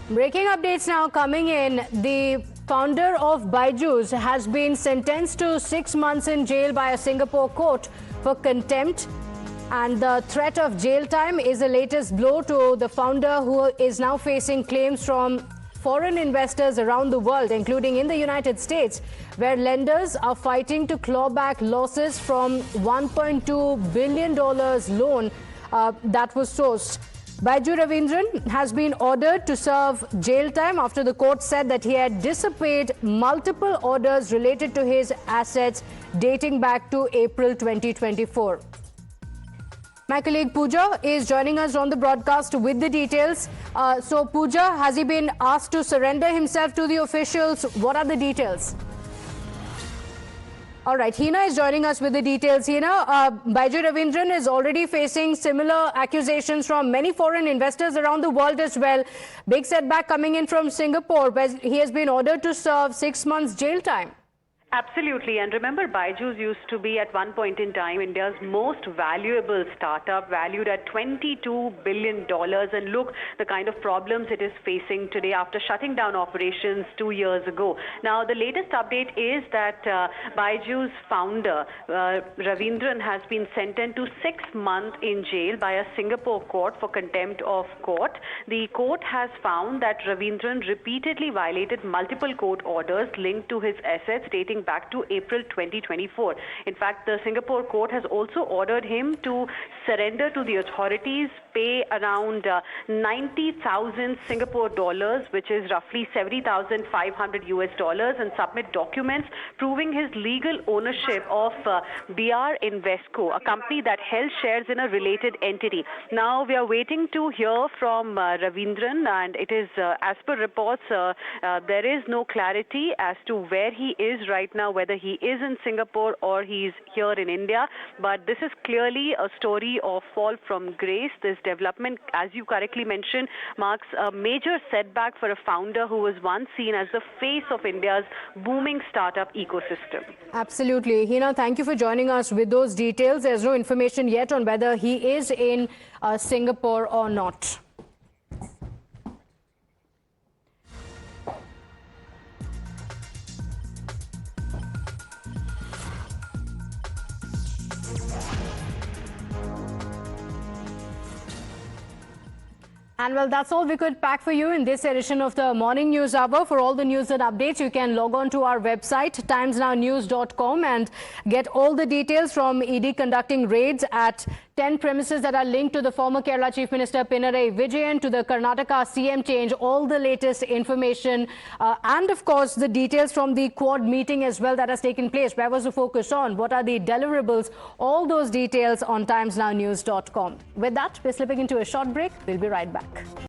Breaking updates now coming in. The founder of Byju's has been sentenced to 6 months in jail by a Singapore court for contempt. And the threat of jail time is the latest blow to the founder, who is now facing claims from foreign investors around the world, including in the United States, where lenders are fighting to claw back losses from $1.2 billion loan that was sourced. Byju Ravindran has been ordered to serve jail time after the court said that he had disobeyed multiple orders related to his assets dating back to April 2024. My colleague Pooja is joining us on the broadcast with the details. So Pooja, has he been asked to surrender himself to the officials? What are the details? All right, Hina is joining us with the details. Hina, Byju Ravindran is already facing similar accusations from many foreign investors around the world as well. Big setback coming in from Singapore, where he has been ordered to serve 6 months jail time. Absolutely. And remember, Byju's used to be at one point in time India's most valuable startup, valued at $22 billion. And look, the kind of problems it is facing today after shutting down operations 2 years ago. Now, the latest update is that Byju's founder, Ravindran, has been sentenced to 6 months in jail by a Singapore court for contempt of court. The court has found that Ravindran repeatedly violated multiple court orders linked to his assets dating back to April 2024. In fact, the Singapore court has also ordered him to surrender to the authorities, pay around 90,000 Singapore dollars, which is roughly 70,500 US dollars, and submit documents proving his legal ownership of BR Investco, a company that held shares in a related entity. Now, we are waiting to hear from Ravindran, and it is, as per reports, there is no clarity as to where he is right now, whether he is in Singapore or he's here in India. But this is clearly a story of fall from grace. This development, as you correctly mentioned, marks a major setback for a founder who was once seen as the face of India's booming startup ecosystem. Absolutely. Hina, thank you for joining us with those details. There's no information yet on whether he is in Singapore or not. And well, that's all we could pack for you in this edition of the Morning News Hour. For all the news and updates, you can log on to our website, timesnownews.com, and get all the details from ED conducting raids at 10 premises that are linked to the former Kerala Chief Minister Pinarayi Vijayan, to the Karnataka CM change, all the latest information, and of course the details from the Quad meeting as well that has taken place. Where was the focus on? What are the deliverables? All those details on timesnownews.com. With that, we're slipping into a short break. We'll be right back.